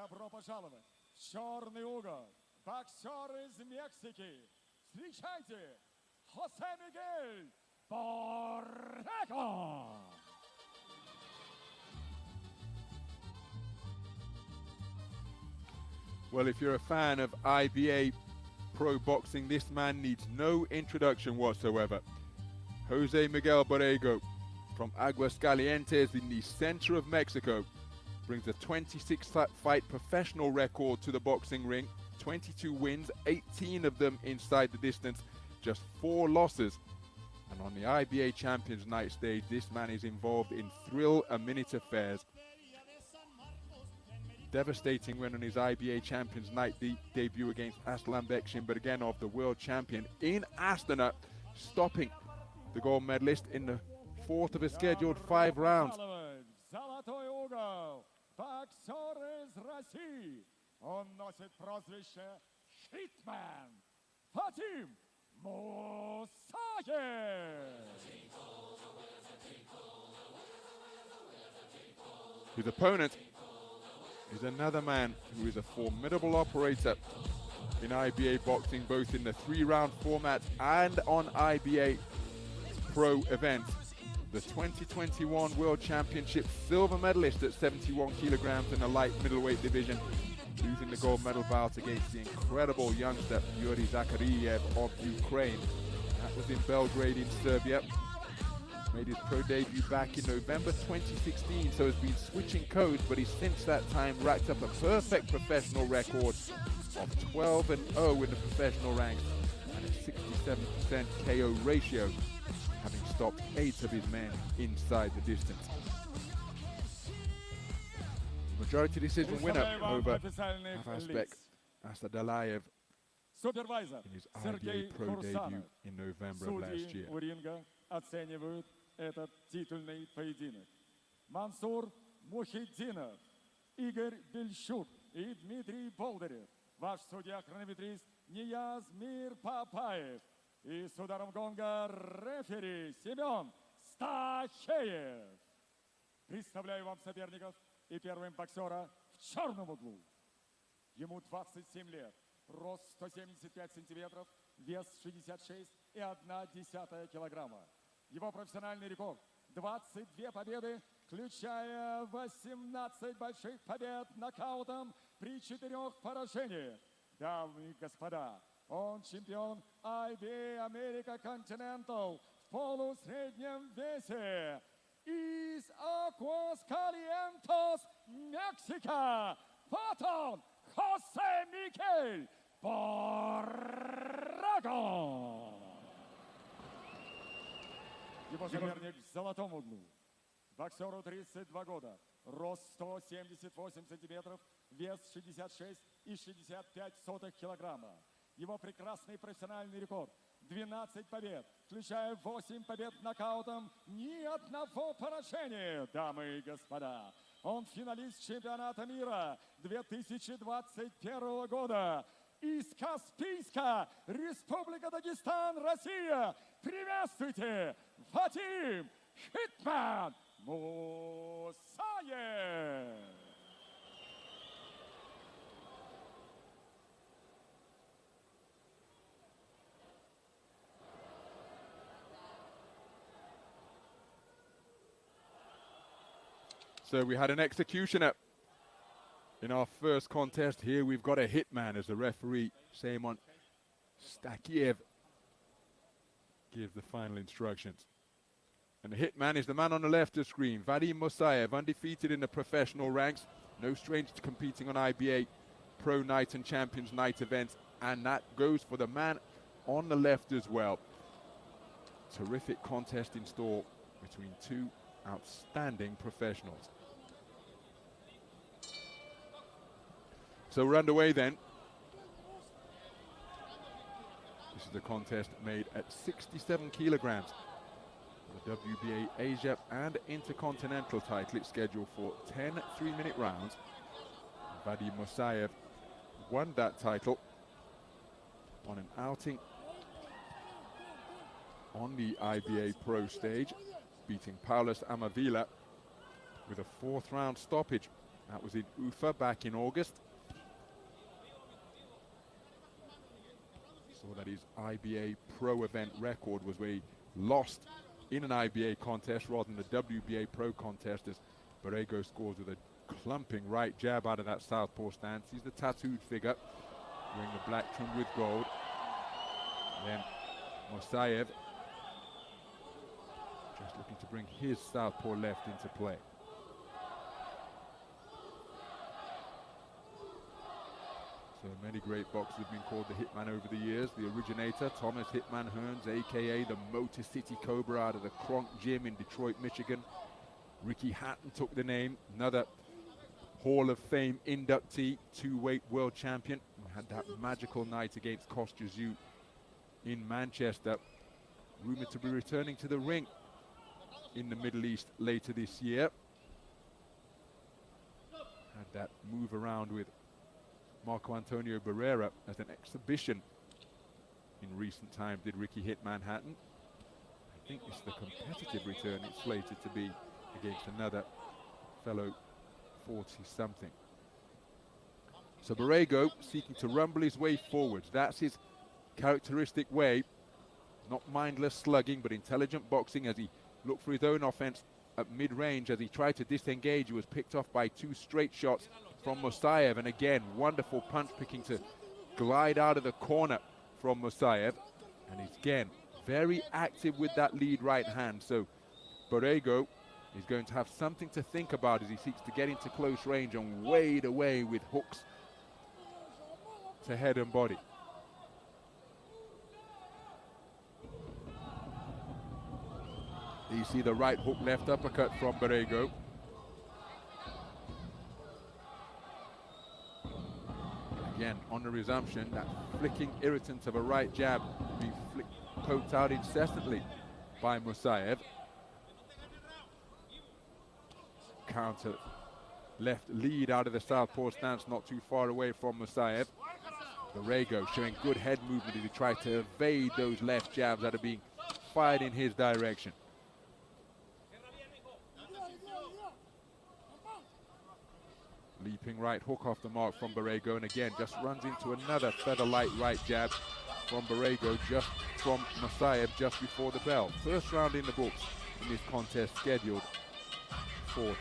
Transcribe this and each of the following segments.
Добро пожаловать в черный угол. Боксер из Мексики. Встречайте, Хосе Мигель Borrego. Well, if you're a fan of IBA.PRO boxing, this man needs no introduction whatsoever. Jose Miguel Borrego from Aguascalientes in the center of Mexico brings a 26-fight professional record to the boxing ring. 22 wins, 18 of them inside the distance, just 4 losses. And on the IBA Champions Night stage, this man is involved in thrill-a-minute affairs. Devastating win on his IBA Champions Night debut against Aslan Bekşin, but again of the world champion in Astana, stopping the gold medalist in the 4th of a scheduled 5 rounds. Золотой угол. Боксер из России. Он носит прозвище Hitman. Vadim Musaev. His opponent is another man who is a formidable operator in IBA boxing, both in the 3-round format and on IBA.PRO events. The 2021 World Championship silver medalist at 71 kilograms in the light middleweight division, losing the gold medal bout against the incredible youngster Yuri Zakariev of Ukraine. That was in Belgrade in Serbia. Made his pro debut back in November 2016, so has been switching codes, but he's since that time racked up a perfect professional record of 12-0 in the professional ranks and a 67% KO ratio, having stopped 8 of his men inside the distance. Majority decision winner over Avazbek Asadalayev in his IBA.PRO debut in November of last year. Оценивают этот титульный поединок. Мансур Мухиддинов, Игорь Бельщук и Дмитрий Болдырев. Ваш судья-хронометрист Ниязмир Папаев. И с ударом гонга рефери Семен Стахеев. Представляю вам соперников и первым боксера в черном углу. Ему 27 лет, рост 175 сантиметров, вес 66,1 килограмма. Его профессиональный рекорд – 22 победы, включая 18 больших побед нокаутом при 4 поражениях. Дамы и господа, он чемпион IBA America Continental в полусреднем весе из Aguascalientes, Мексика. Вот он, Хосе Мигель Borrego. Его соперник в золотом углу. Боксеру 32 года, рост 178 сантиметров, вес 66,65 килограмма. Его прекрасный профессиональный рекорд – 12 побед, включая 8 побед нокаутом, ни одного поражения, дамы и господа. Он финалист чемпионата мира 2021 года. Из Каспийска, Республика Дагестан, Россия. Приветствуйте, Vadim Hitman Musaev. So we had an executioner in our first contest. Here we've got a hitman as the referee, Semyon Stakiev, gives the final instructions. And the hitman is the man on the left of the screen, Vadim Musaev, undefeated in the professional ranks. No stranger to competing on IBA.PRO Night and Champions Night events. And that goes for the man on the left as well. Terrific contest in store between two outstanding professionals. So we're underway then. This is a contest made at 67 kilograms. The WBA Asia and Intercontinental title. It's scheduled for 10 3-minute rounds. Vadim Musaev won that title on an outing on the IBA.PRO stage, beating Paulus Amavila with a 4th round stoppage That was in Ufa back in August. Saw that his IBA.PRO event record was where he lost in an IBA contest rather than the WBA.PRO contest, as Borrego scores with a clumping right jab out of that southpaw stance. He's the tattooed figure, wearing the black trimmed with gold. Then Musaev just looking to bring his southpaw left into play. So many great boxers have been called the Hitman over the years. The originator, Thomas Hitman Hearns, aka the Motor City Cobra out of the Kronk Gym in Detroit, Michigan. Ricky Hatton took the name, another Hall of Fame inductee, two-weight world champion. Had that magical night against Kostya in Manchester. Rumored to be returning to the ring in the Middle East later this year. Had that move around with Marco Antonio Barrera as an exhibition in recent times, did Ricky Hitman Hatton. I think it's the competitive return it's slated to be against another fellow 40-something. So Borrego seeking to rumble his way forwards. That's his characteristic way. Not mindless slugging, but intelligent boxing as he looked for his own offense at mid-range. As he tried to disengage, he was picked off by two straight shots from Musaev, and again, wonderful punch picking to glide out of the corner from Musaev. And he's again very active with that lead right hand. So Borrego is going to have something to think about as he seeks to get into close range and wade away with hooks to head and body. You see the right hook, left uppercut from Borrego. Again, on the resumption, that flicking irritant of a right jab being poked out incessantly by Musaev. Counter left lead out of the southpaw stance, not too far away from Musaev. Borrego showing good head movement as he tried to evade those left jabs that are being fired in his direction. Leaping right hook off the mark from Borrego, and again just runs into another feather-light right jab from Borrego just from Musaev just before the bell. First round in the books in this contest, scheduled for 10.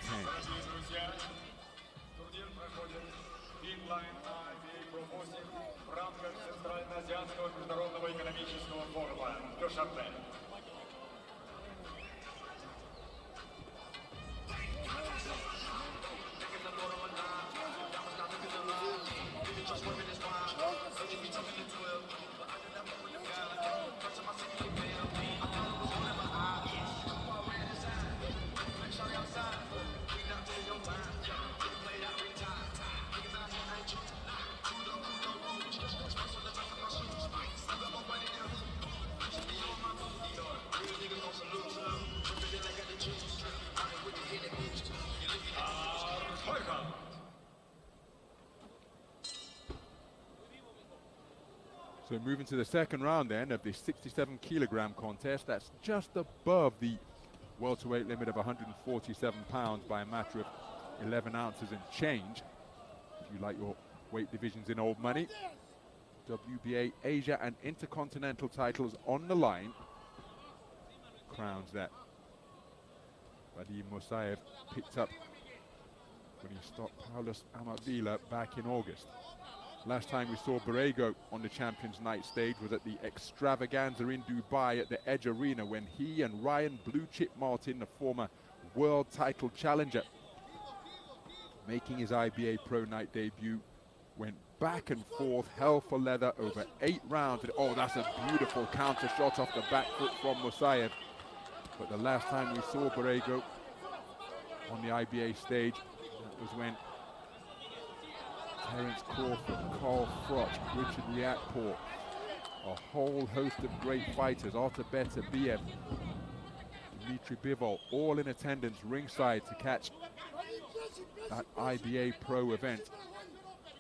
So moving to the second round then of the 67 kilogram contest. That's just above the welterweight limit of 147 pounds by a matter of 11 ounces and change. If you like your weight divisions in old money. WBA, Asia and Intercontinental titles on the line. Crowns that Vadim Musaev picked up when he stopped Paulus Amavila back in August. Last time we saw Borrego on the Champions Night stage was at the Extravaganza in Dubai at the Edge Arena when he and Ryan Blue Chip Martin, the former world title challenger, making his IBA.PRO night debut, went back and forth, hell for leather over 8 rounds. And oh, that's a beautiful counter shot off the back foot from Musaev. But the last time we saw Borrego on the IBA stage, that was when Terence Crawford, Carl Froch, Richard Riakporhe, a whole host of great fighters, Artur Beterbiev, Dmitry Bivol, all in attendance ringside to catch that IBA.PRO event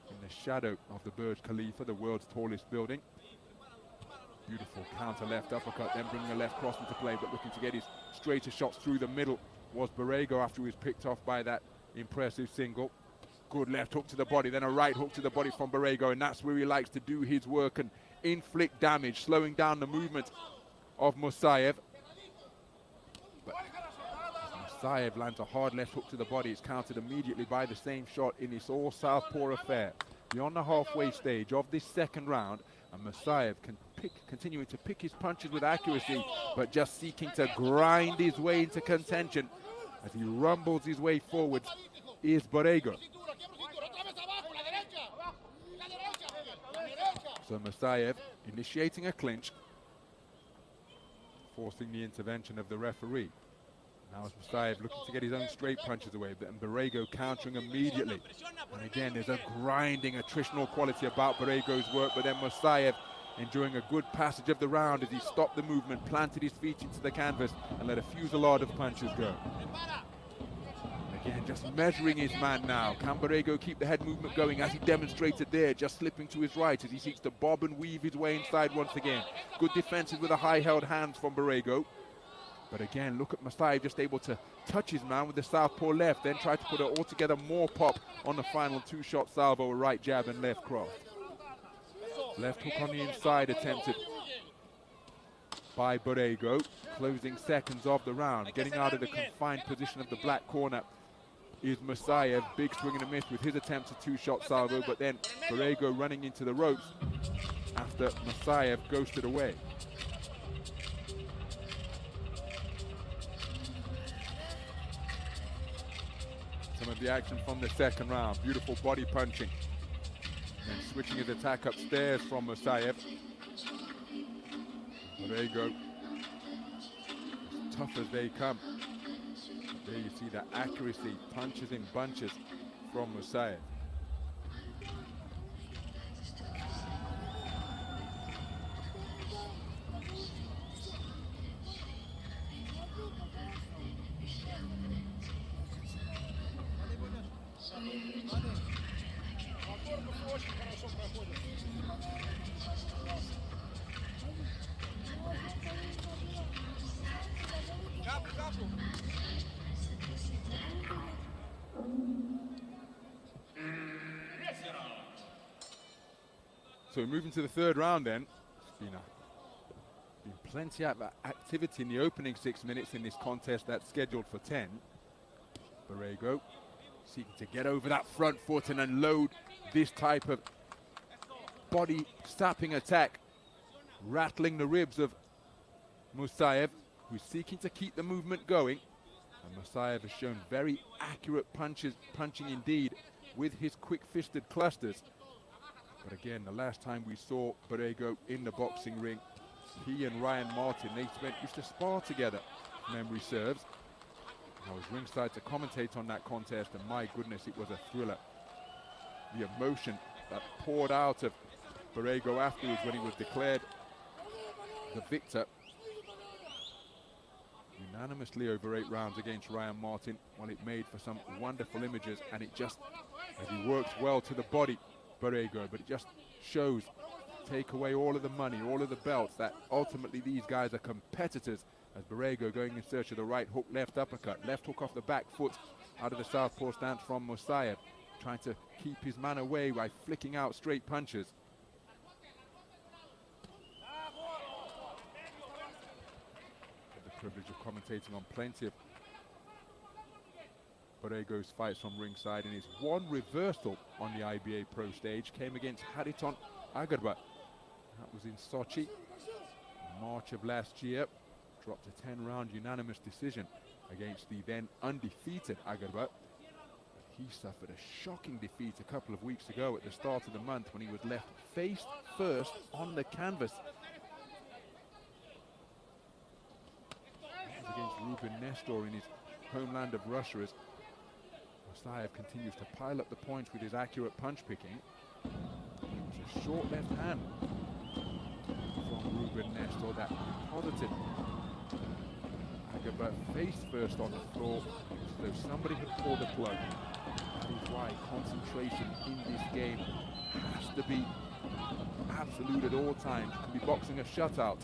in the shadow of the Burj Khalifa, the world's tallest building. Beautiful counter left uppercut, then bringing the left cross into play, but looking to get his straighter shots through the middle was Borrego after he was picked off by that impressive single. Good left hook to the body, then a right hook to the body from Borrego, and that's where he likes to do his work and inflict damage, slowing down the movement of Musaev. But Musaev lands a hard left hook to the body. It's countered immediately by the same shot in this all southpaw affair. Beyond the halfway stage of this second round, and Musaev continuing to pick his punches with accuracy, but just seeking to grind his way into contention as he rumbles his way forward is Borrego. So Musaev initiating a clinch, forcing the intervention of the referee. Now it's Musaev looking to get his own straight punches away, and Borrego countering immediately. And again, there's a grinding, attritional quality about Borrego's work, but then Musaev enjoying a good passage of the round as he stopped the movement, planted his feet into the canvas, and let a fusillade of punches go. Again, just measuring his man now. Can Borrego keep the head movement going as he demonstrated there, just slipping to his right as he seeks to bob and weave his way inside once again. Good defenses with a high-held hand from Borrego. But again, look at Musaev just able to touch his man with the southpaw left, then try to put it altogether more pop on the final two-shot salvo, a right jab and left cross. Left hook on the inside attempted by Borrego, closing seconds of the round. Getting out of the confined position of the black corner is Musaev. Big swing and a miss with his attempt at two-shot salvo, but then Borrego running into the ropes after Musaev ghosted away. Some of the action from the second round. Beautiful body punching. And switching his attack upstairs from Musaev. Borrego, as tough as they come. There you see the accuracy, punches in bunches from Musaev. So moving to the third round then, it's been plenty of activity in the opening 6 minutes in this contest that's scheduled for 10. Borrego seeking to get over that front foot and unload this type of body sapping attack, rattling the ribs of Musaev, who's seeking to keep the movement going. And Musaev has shown very accurate punching indeed with his quick-fisted clusters. But again, the last time we saw Borrego in the boxing ring, he and Ryan Martin, they used to spar together, memory serves. I was ringside to commentate on that contest, and my goodness, it was a thriller. The emotion that poured out of Borrego afterwards when he was declared the victor. Unanimously over 8 rounds against Ryan Martin. Well, it made for some wonderful images, and it just, as he works well to the body, Borrego, but it just shows, take away all of the money, all of the belts, that ultimately these guys are competitors, as Borrego going in search of the right hook, left uppercut, left hook off the back foot out of the southpaw stance from Musaev, trying to keep his man away by flicking out straight punches. Get the privilege of commentating on plenty of Borrego's fights from ringside, and his one reversal on the IBA.PRO stage came against Hariton Agarwal. That was in Sochi in March of last year. Dropped a 10-round unanimous decision against the then undefeated Agarwal. He suffered a shocking defeat a couple of weeks ago at the start of the month when he was left face first on the canvas. That was against Ruben Nestor in his homeland of Russia, as Musaev continues to pile up the points with his accurate punch picking. It was a short left hand from Ruben Nestor that deposited Agarwal face first on the floor, as though somebody had pulled the plug. That is why concentration in this game has to be absolute at all times. You can be boxing a shutout,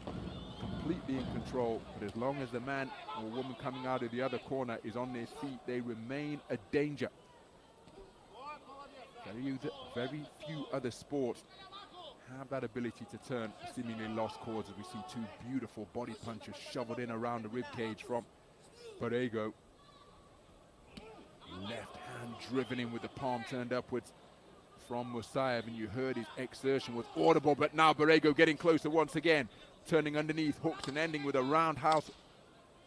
completely in control, but as long as the man or woman coming out of the other corner is on their feet, they remain a danger. Very few other sports have that ability to turn seemingly lost cause, as we see two beautiful body punches shoveled in around the ribcage from Borrego. Left hand driven in with the palm turned upwards from Musaev, and you heard his exertion was audible, but now Borrego getting closer once again, turning underneath hooks and ending with a roundhouse,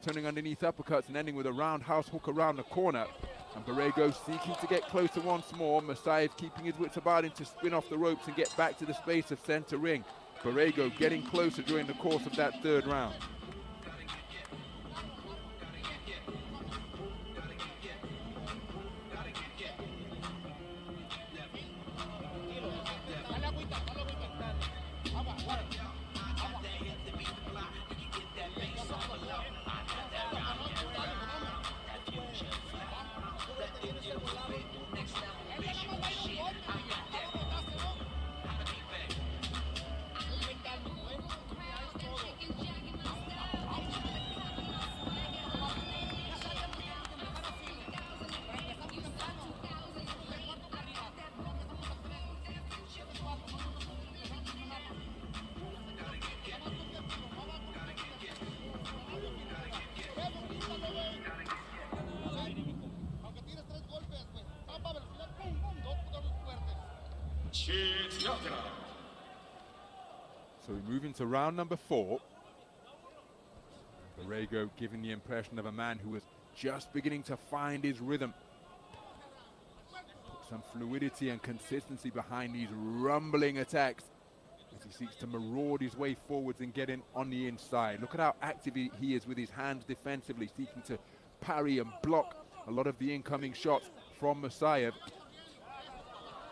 turning underneath uppercuts and ending with a roundhouse hook around the corner. And Borrego seeking to get closer once more. Musaev keeping his wits about him to spin off the ropes and get back to the space of center ring. Borrego getting closer during the course of that third round. So we move into round number 4. Borrego giving the impression of a man who was just beginning to find his rhythm. Put some fluidity and consistency behind these rumbling attacks as he seeks to maraud his way forwards and get in on the inside. Look at how active he is with his hands defensively, seeking to parry and block a lot of the incoming shots from Musaev.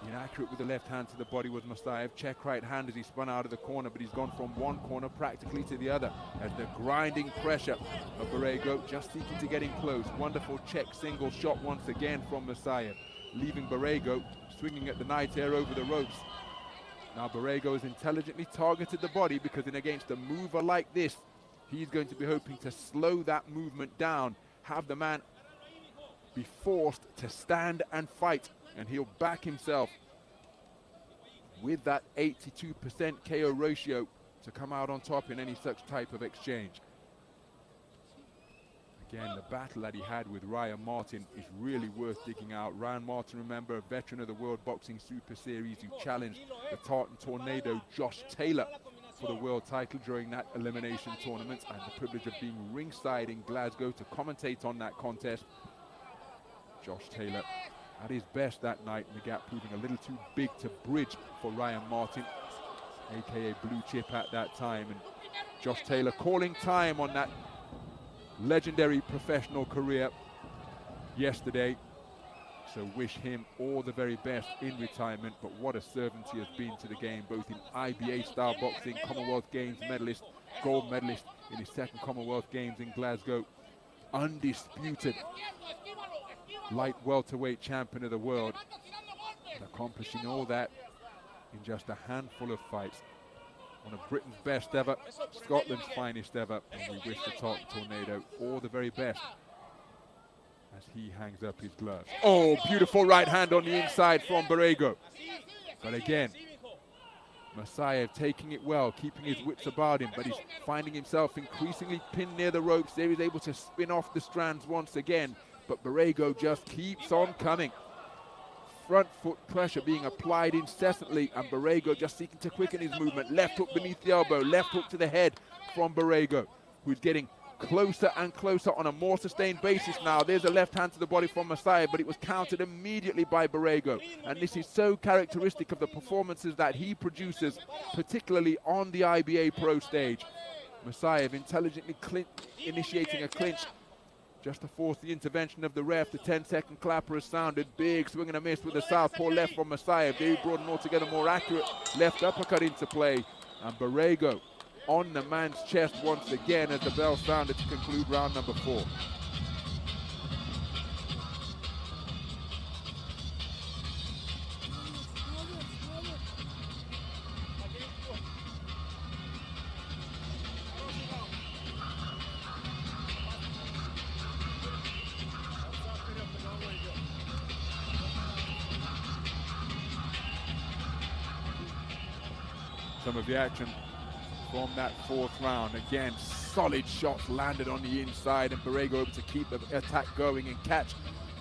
Inaccurate with the left hand to the body was Musaev. Check right hand as he spun out of the corner, but he's gone from one corner practically to the other as the grinding pressure of Borrego just seeking to get in close. Wonderful check single shot once again from Musaev, leaving Borrego swinging at the night air over the ropes. Now Borrego has intelligently targeted the body, because in against a mover like this, he's going to be hoping to slow that movement down, have the man be forced to stand and fight, and he'll back himself with that 82% KO ratio to come out on top in any such type of exchange. Again, the battle that he had with Ryan Martin is really worth digging out. Ryan Martin, remember, a veteran of the World Boxing Super Series who challenged the Tartan Tornado Josh Taylor for the world title during that elimination tournament. I had the privilege of being ringside in Glasgow to commentate on that contest. Josh Taylor at his best that night, in the gap proving a little too big to bridge for Ryan Martin, aka Blue Chip at that time. And Josh Taylor calling time on that legendary professional career yesterday. So wish him all the very best in retirement, but what a servant he has been to the game, both in IBA style boxing, Commonwealth Games medalist, gold medalist in his second Commonwealth Games in Glasgow, undisputed light welterweight champion of the world, and accomplishing all that in just a handful of fights. One of Britain's best ever, Scotland's finest ever, and we wish the Tartan Tornado all the very best as he hangs up his gloves. Oh, beautiful right hand on the inside from Borrego. But again, Musaev taking it well, keeping his wits about him, but he's finding himself increasingly pinned near the ropes. There he's able to spin off the strands once again, but Borrego just keeps on coming. Front foot pressure being applied incessantly, and Borrego just seeking to quicken his movement. Left hook beneath the elbow, left hook to the head from Borrego, who's getting closer and closer on a more sustained basis now. There's a left hand to the body from Musaev, but it was countered immediately by Borrego. And this is so characteristic of the performances that he produces, particularly on the IBA.PRO stage. Musaev intelligently initiating a clinch just to force the intervention of the ref. The 10-second clapper has sounded. Big swing and a miss with the southpaw left from Musaev. They brought an altogether more accurate left uppercut into play. And Borrego on the man's chest once again as the bell sounded to conclude round number 4. some of the action from that fourth round. Again, solid shots landed on the inside, and Borrego able to keep the attack going and catch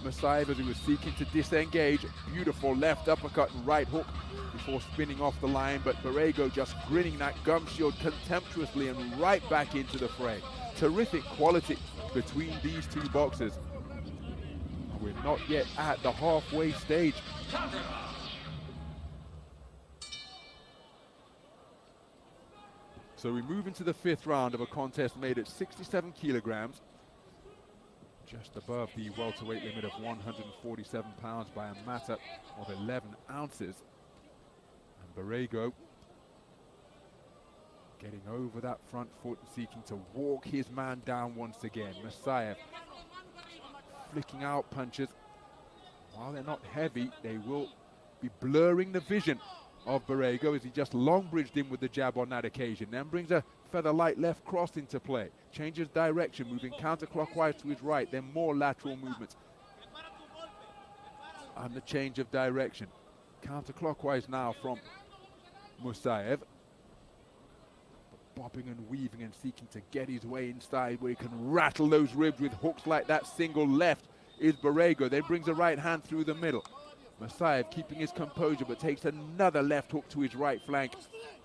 Musaev as he was seeking to disengage. Beautiful left uppercut and right hook before spinning off the line, but Borrego just grinning that gum shield contemptuously and right back into the fray. Terrific quality between these two boxers. And we're not yet at the halfway stage. So we move into the fifth round of a contest made at 67 kilograms, just above the welterweight limit of 147 pounds by a matter of 11 ounces. And Borrego getting over that front foot and seeking to walk his man down once again. Musaev flicking out punches. While they're not heavy, they will be blurring the vision of Borrego as he just long bridged in with the jab on that occasion. Then brings a feather light left cross into play. Changes direction, moving counterclockwise to his right, then more lateral movements. And the change of direction. Counterclockwise now from Musaev. Bobbing and weaving and seeking to get his way inside where he can rattle those ribs with hooks like that single left is Borrego. Then brings a right hand through the middle. Musaev keeping his composure but takes another left hook to his right flank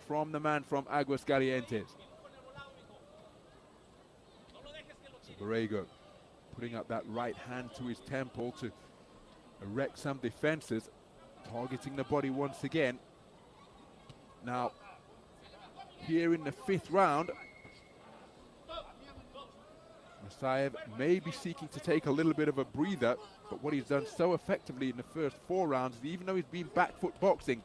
from the man from Aguascalientes. So Borrego putting up that right hand to his temple to erect some defenses, targeting the body once again. Now, here in the fifth round, Musaev may be seeking to take a little bit of a breather, but what he's done so effectively in the first four rounds is, even though he's been back foot boxing,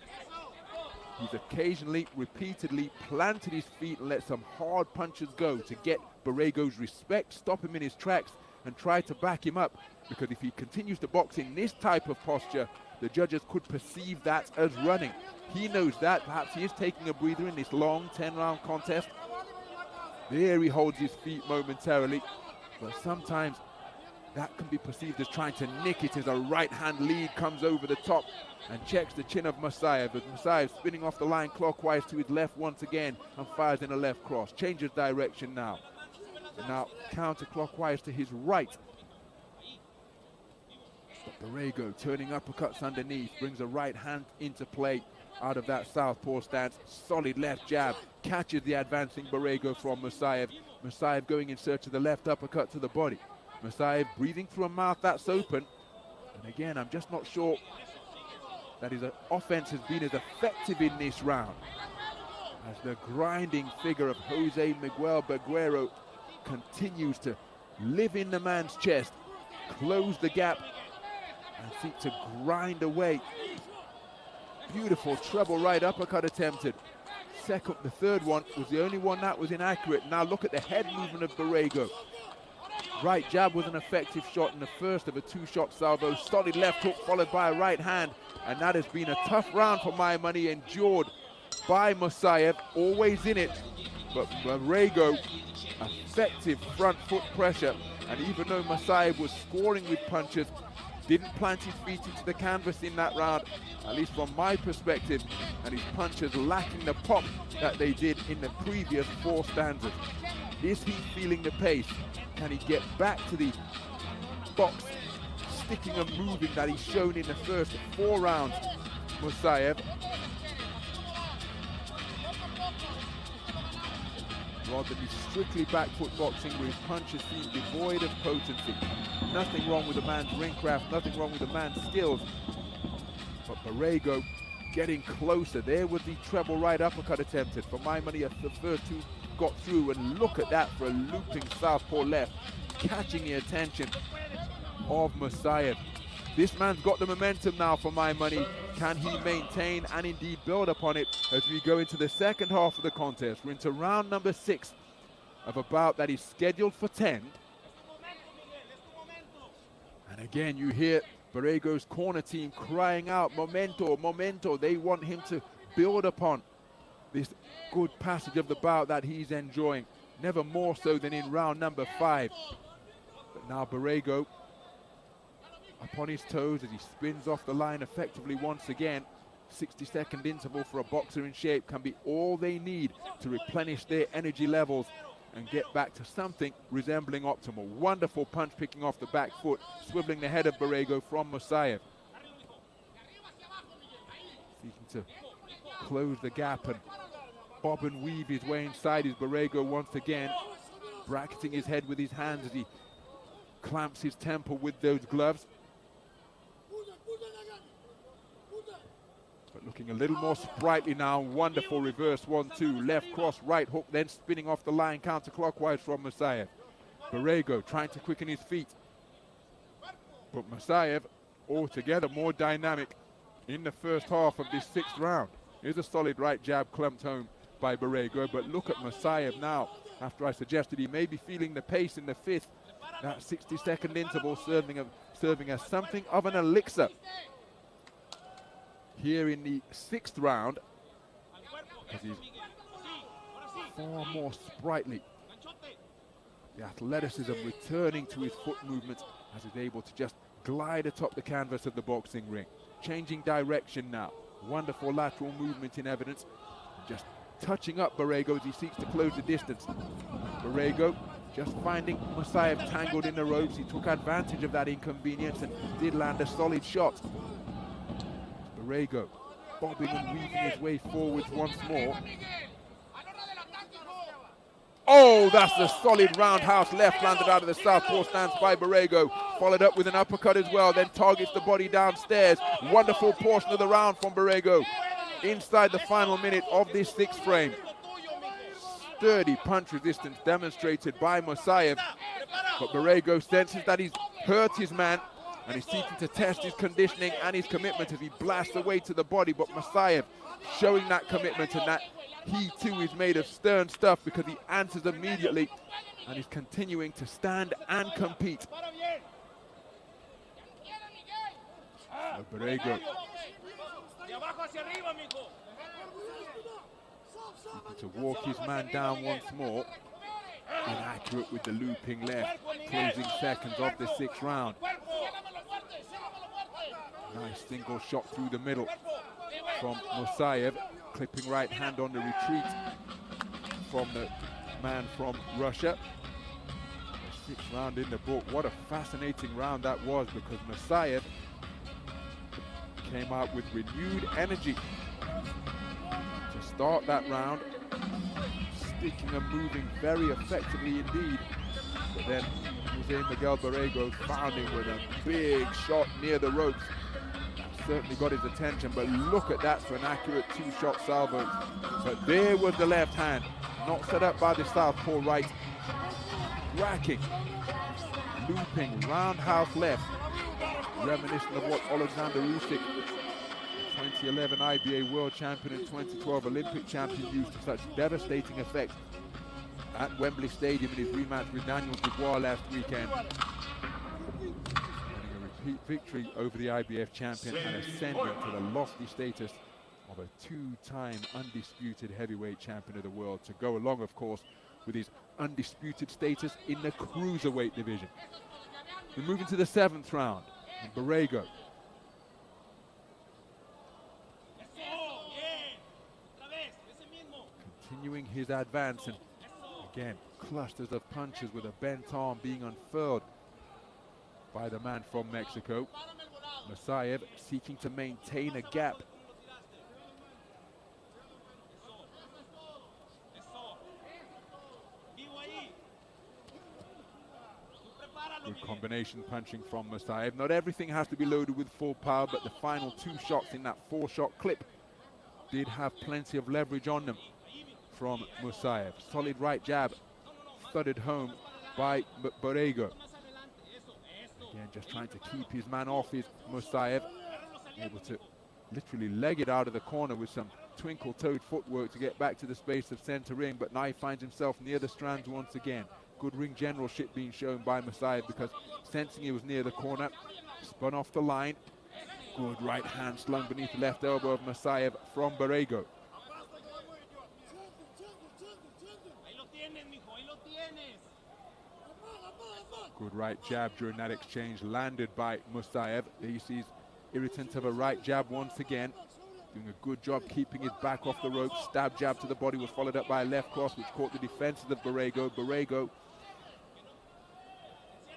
he's occasionally, repeatedly planted his feet and let some hard punches go to get Borrego's respect, stop him in his tracks and try to back him up, because if he continues to box in this type of posture, the judges could perceive that as running. He knows that. Perhaps he is taking a breather in this long 10-round contest. There he holds his feet momentarily, but sometimes that can be perceived as trying to nick it as a right-hand lead comes over the top and checks the chin of Musaev, as Musaev spinning off the line clockwise to his left once again and fires in a left cross. Changes direction now. And now counterclockwise to his right. But Borrego turning uppercuts underneath, brings a right hand into play out of that southpaw stance. Solid left jab, catches the advancing Borrego from Musaev. Musaev going in search of the left uppercut to the body. Musaev breathing through a mouth that's open. And again, I'm just not sure that his offense has been as effective in this round, as the grinding figure of Jose Miguel Borrego continues to live in the man's chest, close the gap, and seek to grind away. Beautiful treble right uppercut attempted. The third one was the only one that was inaccurate. Now look at the head movement of Borrego. Right jab was an effective shot in the first of a two-shot salvo. Solid left hook followed by a right hand. And that has been a tough round for my money, endured by Musaev, always in it. But Borrego, effective front foot pressure. And even though Musaev was scoring with punches, didn't plant his feet into the canvas in that round, at least from my perspective, and his punches lacking the pop that they did in the previous four stanzas. Is he feeling the pace? Can he get back to the box, sticking and moving that he's shown in the first four rounds, Musaev? Rather than be strictly back foot boxing where his punches seem devoid of potency. Nothing wrong with the man's ring craft, nothing wrong with the man's skills. But Borrego getting closer. There was the treble right uppercut attempted. For my money, the first two got through, and look at that for a looping southpaw left, catching the attention of Musaev. This man's got the momentum now for my money. Can he maintain and indeed build upon it as we go into the second half of the contest? We're into round number 6 of a bout that is scheduled for 10. And again, you hear Borrego's corner team crying out, momento, momento. They want him to build upon this good passage of the bout that he's enjoying. Never more so than in round number 5. But now Borrego upon his toes as he spins off the line effectively once again. 60-second interval for a boxer in shape can be all they need to replenish their energy levels and get back to something resembling optimal. Wonderful punch picking off the back foot, swiveling the head of Borrego from Musaev. Seeking to close the gap and bob and weave his way inside his Borrego once again, bracketing his head with his hands as he clamps his temple with those gloves. But looking a little more sprightly now. Wonderful reverse 1-2, left cross, right hook, then spinning off the line counterclockwise from Musaev. Borrego trying to quicken his feet, but Musaev altogether more dynamic in the first half of this 6th round. Here's a solid right jab clumped home by Borrego, but look at Musaev now. After I suggested he may be feeling the pace in the 5th, that 60-second interval serving as something of an elixir here in the 6th round, as he's far more sprightly. The athleticism returning to his foot movement as he's able to just glide atop the canvas of the boxing ring. Changing direction now. Wonderful lateral movement in evidence. Just touching up Borrego as he seeks to close the distance. Borrego just finding Musaev tangled in the ropes. He took advantage of that inconvenience and did land a solid shot. Borrego bobbing and weaving his way forwards once more. Oh, that's a solid roundhouse left landed out of the southpaw stance by Borrego. Followed up with an uppercut as well, then targets the body downstairs. Wonderful portion of the round from Borrego. Inside the final minute of this 6th frame. Sturdy punch resistance demonstrated by Musaev. But Borrego senses that he's hurt his man, and he's seeking to test his conditioning and his commitment as he blasts away to the body. But Musaev showing that commitment and that he too is made of stern stuff, because he answers immediately and is continuing to stand and compete. So Borrego seeking to walk his man down once more. Inaccurate with the looping left. Closing seconds of the 6th round. Nice single shot through the middle from Musaev. Clipping right hand on the retreat from the man from Russia. The 6th round in the book. What a fascinating round that was, because Musaev came out with renewed energy to start that round, sticking and moving very effectively indeed. But then Miguel Borrego found him with a big shot near the ropes. Certainly got his attention, but look at that for an accurate 2-shot salvo. But there was the left hand, not set up by the southpaw right. Racking, looping, roundhouse left. Reminiscent of what Alexander Usyk, 2011 IBA world champion and 2012 Olympic champion, used to such devastating effect at Wembley Stadium in his rematch with Daniel Dubois last weekend. Victory over the IBF champion and ascending to the lofty status of a 2-time undisputed heavyweight champion of the world, to go along, of course, with his undisputed status in the cruiserweight division. We're moving to the 7th round. And Borrego continuing his advance, and again clusters of punches with a bent arm being unfurled by the man from Mexico. Musaev seeking to maintain a gap. Good combination punching from Musaev. Not everything has to be loaded with full power, but the final 2 shots in that 4-shot clip did have plenty of leverage on them from Musaev. Solid right jab thudded home by Borrego. Again, just trying to keep his man off his Musaev. Able to literally leg it out of the corner with some twinkle-toed footwork to get back to the space of center ring, but now he finds himself near the strands once again. Good ring generalship being shown by Musaev, because sensing he was near the corner, spun off the line. Good right hand slung beneath the left elbow of Musaev from Borrego. Good right jab during that exchange landed by Musaev. He sees irritant of a right jab once again. doing a good job keeping his back off the rope. Stab jab to the body was followed up by a left cross, which caught the defenses of Borrego. Borrego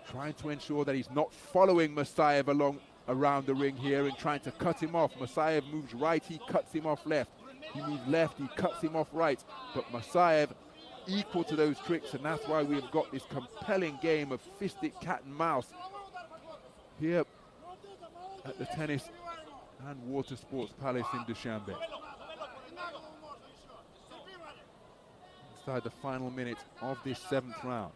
trying to ensure that he's not following Musaev along around the ring here and trying to cut him off. Musaev moves right, he cuts him off left. He moves left, he cuts him off right. But Musaev equal to those tricks, and that's why we have got this compelling game of fisted cat and mouse here at the Tennis and Water Sports Palace in Dushanbe. Inside the final minute of this 7th round.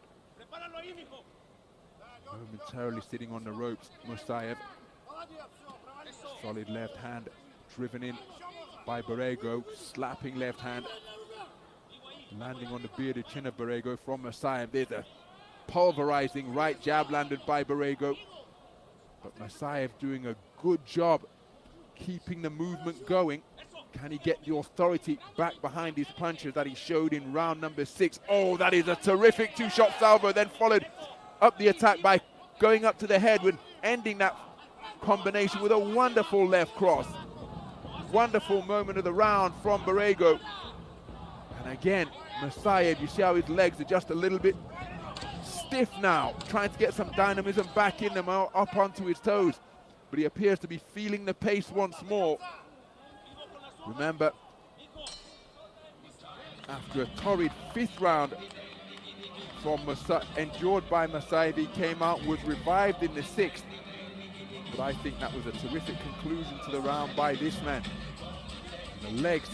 Momentarily sitting on the ropes, Musaev. Solid left hand driven in by Borrego, slapping left hand, landing on the bearded chin of Borrego from Musaev. There's a pulverizing right jab landed by Borrego. But Musaev doing a good job keeping the movement going. Can he get the authority back behind his punches that he showed in round number 6? Oh, that is a terrific two-shot salvo, then followed up the attack by going up to the head when ending that combination with a wonderful left cross. Wonderful moment of the round from Borrego. And again, Musaev, you see how his legs are just a little bit stiff now, trying to get some dynamism back in them, up onto his toes. But he appears to be feeling the pace once more. Remember, after a torrid 5th round endured by Musaev, he came out, was revived in the 6th. But I think that was a terrific conclusion to the round by this man. And the legs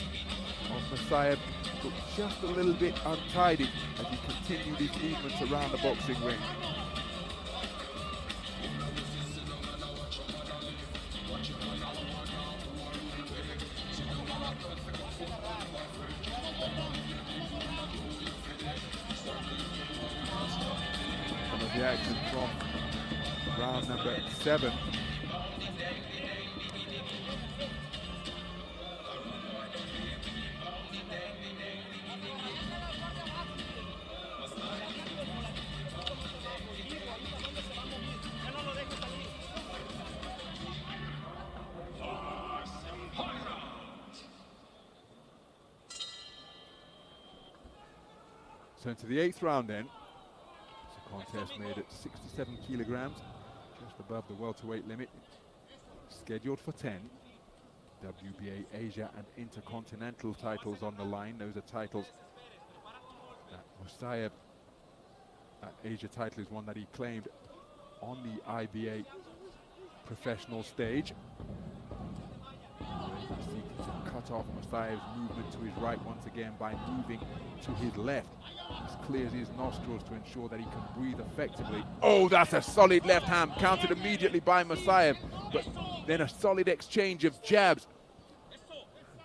of Musaev look just a little bit untidy as he continued his movements around the boxing ring. Some of the action from round number 7. So into the 8th round then. It's a contest made at 67 kilograms, just above the welterweight limit. Scheduled for 10. WBA, Asia and Intercontinental titles on the line. Those are titles that Musaev, that Asia title is one that he claimed on the IBA professional stage. Seeking to cut off Musaev's movement to his right once again by moving to his left. He clears his nostrils to ensure that he can breathe effectively. Oh, that's a solid left hand, countered immediately by Musaev, but then a solid exchange of jabs.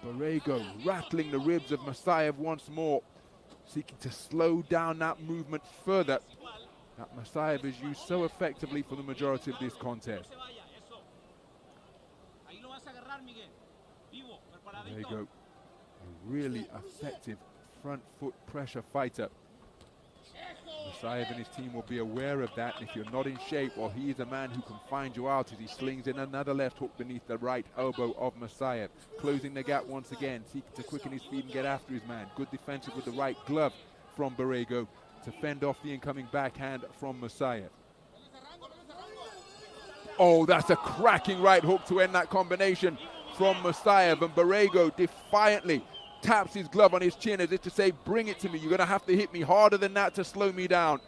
Borrego rattling the ribs of Musaev once more, seeking to slow down that movement further that Musaev has used so effectively for the majority of this contest. Borrego, a really effective front foot pressure fighter. Musaev and his team will be aware of that, and if you're not in shape, well, he is a man who can find you out as he slings in another left hook beneath the right elbow of Musaev, closing the gap once again, seeking to quicken his feet and get after his man. Good defensive with the right glove from Borrego to fend off the incoming backhand from Musaev. Oh, that's a cracking right hook to end that combination from Musaev, and Borrego defiantly taps his glove on his chin as if to say, bring it to me, you're going to have to hit me harder than that to slow me down.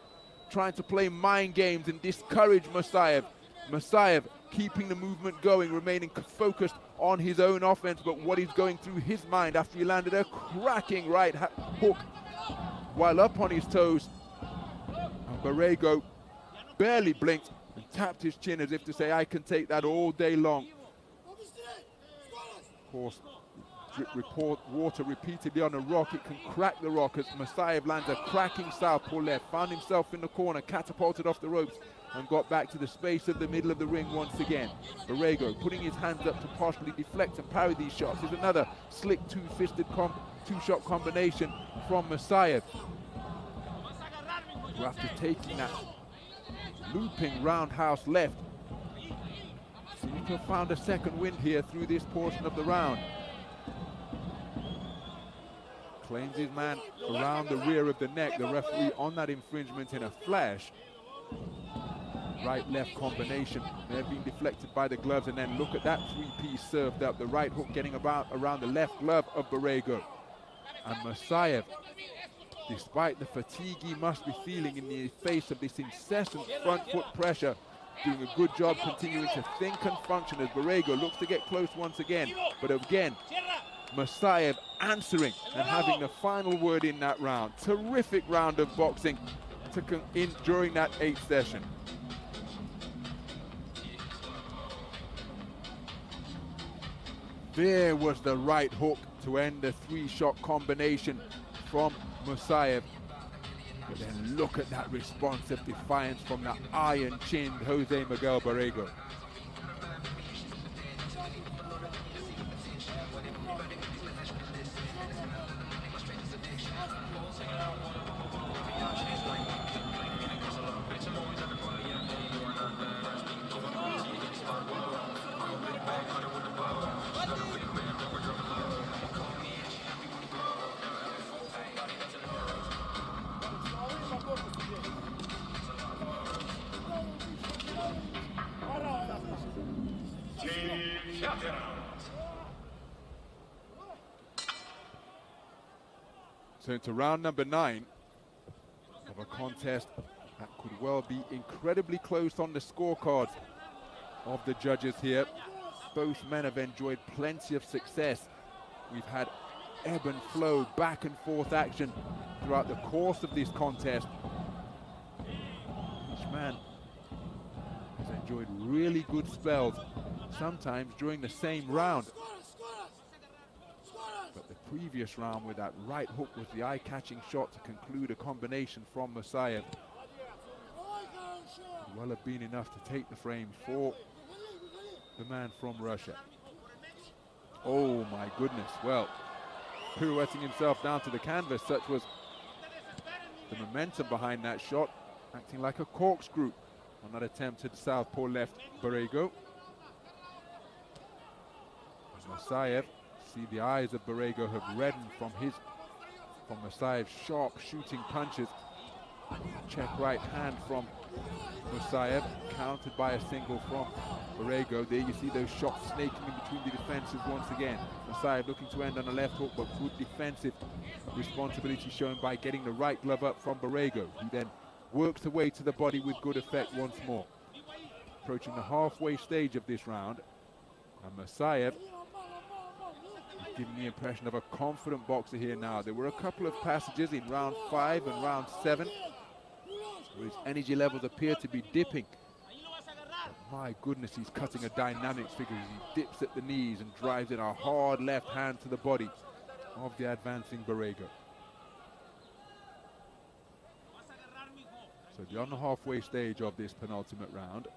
Trying to play mind games and discourage Musaev. Musaev keeping the movement going, remaining focused on his own offense, but what is going through his mind after he landed a cracking right hook while up on his toes. And Borrego barely blinked and tapped his chin as if to say, I can take that all day long. Of course, report water repeatedly on a rock, it can crack the rock as Musaev lands a cracking southpaw left, found himself in the corner, catapulted off the ropes and got back to the space of the middle of the ring once again. Borrego putting his hands up to partially deflect and parry these shots. There's another slick two-fisted two-shot combination from Musaev, who after taking that looping roundhouse left seems to have found a second wind here through this portion of the round. claims his man around the rear of the neck. The referee on that infringement in a flash. Right-left combination may have been deflected by the gloves, and then look at that three-piece served up. The right hook getting about around the left glove of Borrego. And Musaev, despite the fatigue he must be feeling in the face of this incessant front foot pressure, doing a good job continuing to think and function as Borrego looks to get close once again. But again, Musaev answering and having the final word in that round. Terrific round of boxing during that 8th session. There was the right hook to end the 3-shot combination from Musaev. But then look at that response of defiance from the iron-chinned Jose Miguel Borrego. So into round number 9 of a contest that could well be incredibly close on the scorecards of the judges here. Both men have enjoyed plenty of success. We've had ebb and flow, back and forth action throughout the course of this contest. Each man has enjoyed really good spells, sometimes during the same round. But the previous round with that right hook was the eye-catching shot to conclude a combination from Musaev. Could well have been enough to take the frame for the man from Russia. Oh my goodness, well, pirouetting himself down to the canvas, such was the momentum behind that shot, acting like a corkscrew on that attempt to the southpaw left Borrego. Musaev, see the eyes of Borrego have reddened from Musaev's sharp shooting punches. Check right hand from Musaev, countered by a single from Borrego. There you see those shots snaking in between the defenses once again. Musaev looking to end on a left hook, but good defensive responsibility shown by getting the right glove up from Borrego. He then works away to the body with good effect once more. Approaching the halfway stage of this round, and Musaev is giving the impression of a confident boxer here now. There were a couple of passages in round 5 and round 7 where his energy levels appear to be dipping. But my goodness, he's cutting a dynamic figure as he dips at the knees and drives in a hard left hand to the body of the advancing Borrego. So on the halfway stage of this penultimate round,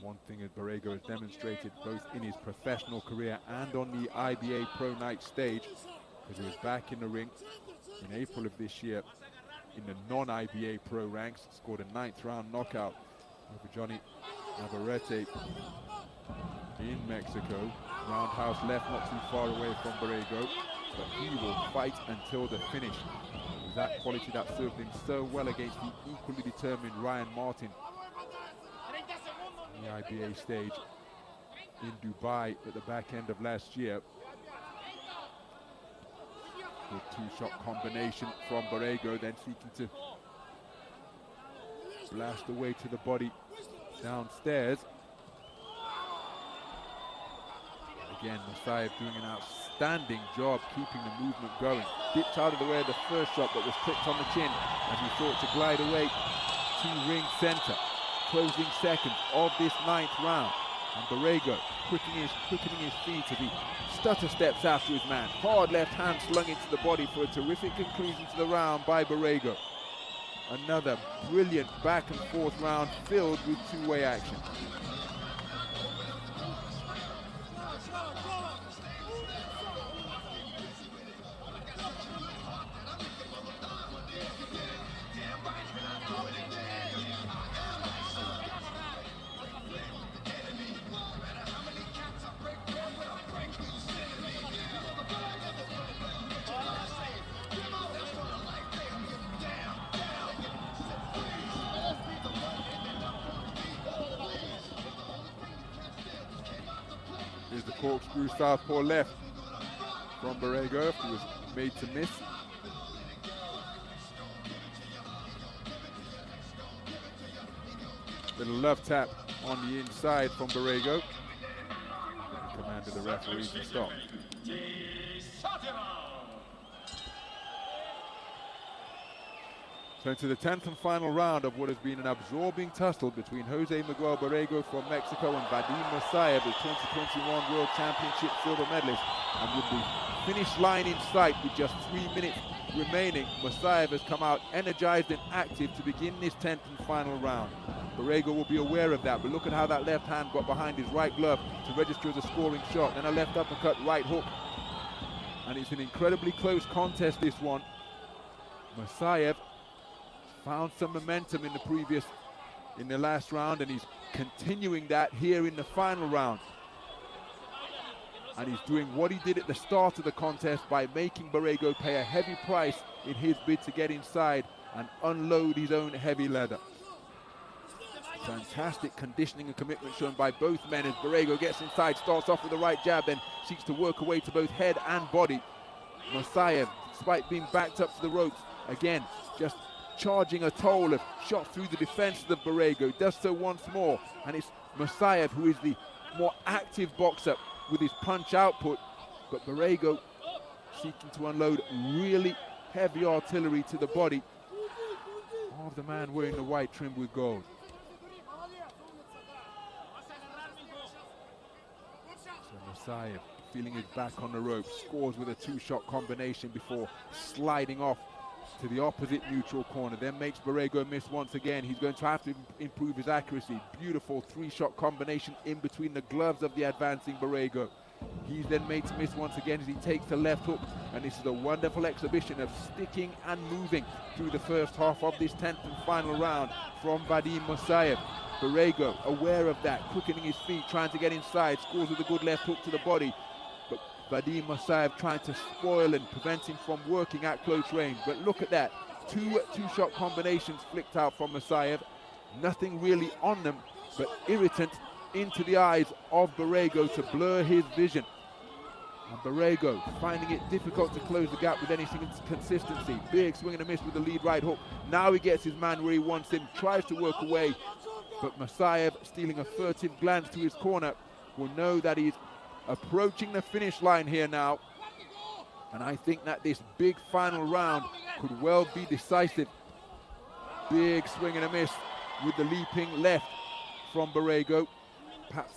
one thing that Borrego has demonstrated both in his professional career and on the IBA.PRO night stage, because he was back in the ring in April of this year in the non-IBA.PRO ranks, scored a 9th round knockout over Johnny Navarrete in Mexico. Roundhouse left, not too far away from Borrego, but he will fight until the finish. It was that quality that served him so well against the equally determined Ryan Martin in the IBA stage in Dubai at the back end of last year. Good 2-shot combination from Borrego, then seeking to blast away to the body downstairs. Again, Musaev doing an outstanding job keeping the movement going. Dipped out of the way of the first shot, but was clipped on the chin as he thought to glide away to ring center. Closing seconds of this 9th round. And Borrego quickening his feet as he stutter steps after his man. Hard left hand slung into the body for a terrific conclusion to the round by Borrego. Another brilliant back and forth round filled with two-way action. corkscrew southpaw left from Borrego, who was made to miss. Little love tap on the inside from Borrego. Commanded the referee to stop. So into the 10th and final round of what has been an absorbing tussle between Jose Miguel Borrego from Mexico and Vadim Musaev, the 2021 World Championship silver medalist. And with the finish line in sight with just 3 minutes remaining, Musaev has come out energized and active to begin this 10th and final round. Borrego will be aware of that, but look at how that left hand got behind his right glove to register as a scoring shot. Then a left uppercut, right hook. And it's an incredibly close contest, this one. Musaev found some momentum in the last round, and he's continuing that here in the final round. And he's doing what he did at the start of the contest by making Borrego pay a heavy price in his bid to get inside and unload his own heavy leather. Fantastic conditioning and commitment shown by both men as Borrego gets inside, starts off with the right jab, then seeks to work away to both head and body. Musaev, despite being backed up to the ropes, again, just charging a toll of shot through the defenses of Borrego, does so once more, and it's Musaev who is the more active boxer with his punch output, but Borrego seeking to unload really heavy artillery to the body of the man wearing the white trimmed with gold. So Musaev feeling his back on the rope, scores with a two-shot combination before sliding off to the opposite neutral corner, then makes Borrego miss once again. He's going to have to improve his accuracy. Beautiful three-shot combination in between the gloves of the advancing Borrego. He's then made to miss once again as he takes the left hook, and this is a wonderful exhibition of sticking and moving through the first half of this 10th and final round from Vadim Musaev. Borrego, aware of that, quickening his feet, trying to get inside, scores with a good left hook to the body. But Vadim Musaev trying to spoil and prevent him from working at close range. But look at that, two-shot combinations flicked out from Musaev. Nothing really on them, but irritant into the eyes of Borrego to blur his vision. And Borrego finding it difficult to close the gap with any consistency. Big swing and a miss with the lead right hook. Now he gets his man where he wants him, tries to work away, but Musaev, stealing a furtive glance to his corner, will know that he's approaching the finish line here now. And I think that this big final round could well be decisive. Big swing and a miss with the leaping left from Borrego. Perhaps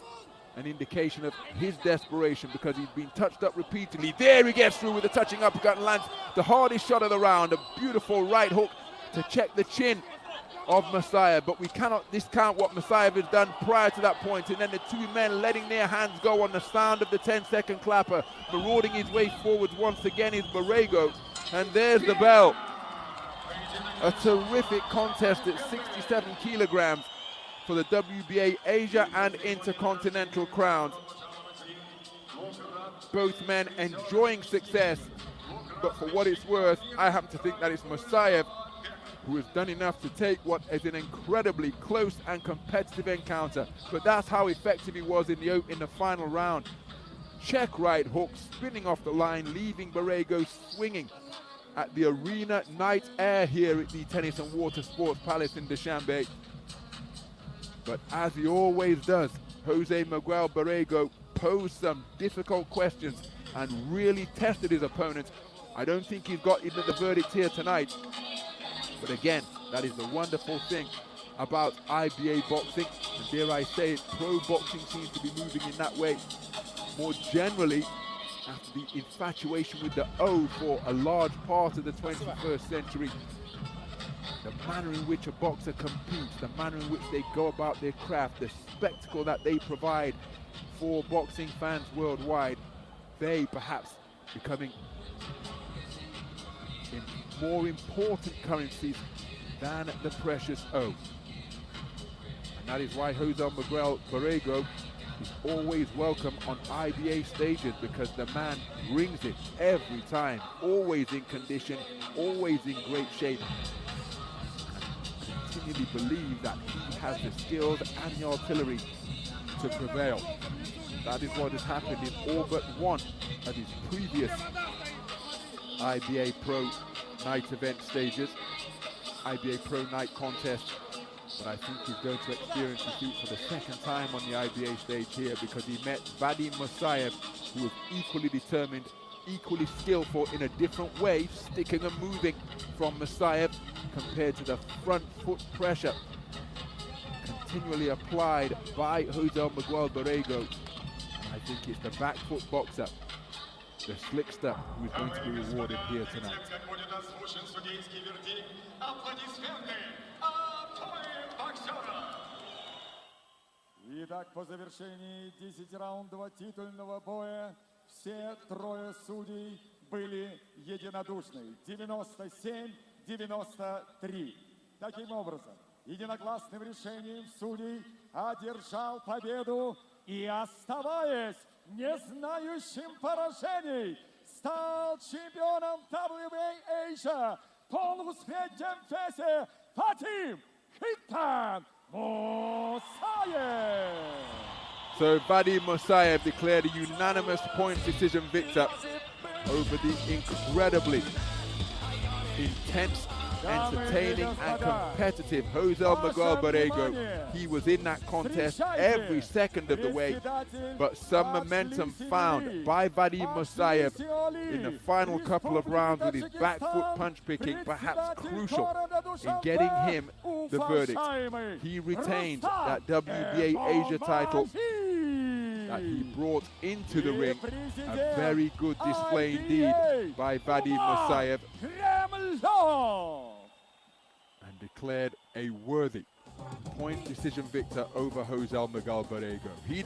an indication of his desperation because he's been touched up repeatedly. There he gets through with a touching uppercut and lands the hardest shot of the round. A beautiful right hook to check the chin of Musaev, but we cannot discount what Musaev has done prior to that point, and then the two men letting their hands go on the sound of the 10-second clapper. Marauding his way forwards once again is Borrego, and there's the bell. A terrific contest at 67 kilograms for the WBA Asia and Intercontinental crowns. Both men enjoying success, but for what it's worth, I happen to think that it's Musaev who has done enough to take what is an incredibly close and competitive encounter. But that's how effective he was in the final round. Check right hook, spinning off the line, leaving Borrego swinging at the Arena Night Air here at the Tennis and Water Sports Palace in Dushanbe. But as he always does, Jose Miguel Borrego posed some difficult questions and really tested his opponent. I don't think he's got into the verdict here tonight. But again, that is the wonderful thing about IBA boxing, and dare I say it, pro boxing seems to be moving in that way. More generally, after the infatuation with the O for a large part of the 21st century, the manner in which a boxer competes, the manner in which they go about their craft, the spectacle that they provide for boxing fans worldwide, they perhaps becoming more important currencies than the precious O. And that is why Jose Miguel Borrego is always welcome on IBA stages, because the man brings it every time, always in condition, always in great shape. And continually believe that he has the skills and the artillery to prevail. That is what has happened in all but one of his previous IBA.PRO night event stages, IBA.PRO night contest. But I think he's going to experience defeat for the second time on the IBA stage here, because he met Vadim Musaev, who was equally determined, equally skillful in a different way, sticking and moving from Musaev, compared to the front foot pressure continually applied by Miguel Borrego. I think it's the back foot boxer, the slickster, who's going to be rewarded here tonight. Итак, по завершении 10-раундового титульного боя все трое судей были единодушны. 97-93. Таким образом, единогласным решением судей одержал победу и, оставаясь не знающим поражений, стал чемпионом WBA Asia в полусреднем весе Vadim Musaev. So Vadim Musaev declared a unanimous point decision victor over the incredibly intense, entertaining and competitive Miguel Borrego. He was in that contest every second of the way, but some momentum found by Vadim Musaev in the final couple of rounds with his back foot punch picking, perhaps crucial in getting him the verdict. He retained that WBA Asia title that he brought into the ring. A very good display indeed by Vadim Musaev, and declared a worthy point decision victor over Miguel Borrego. He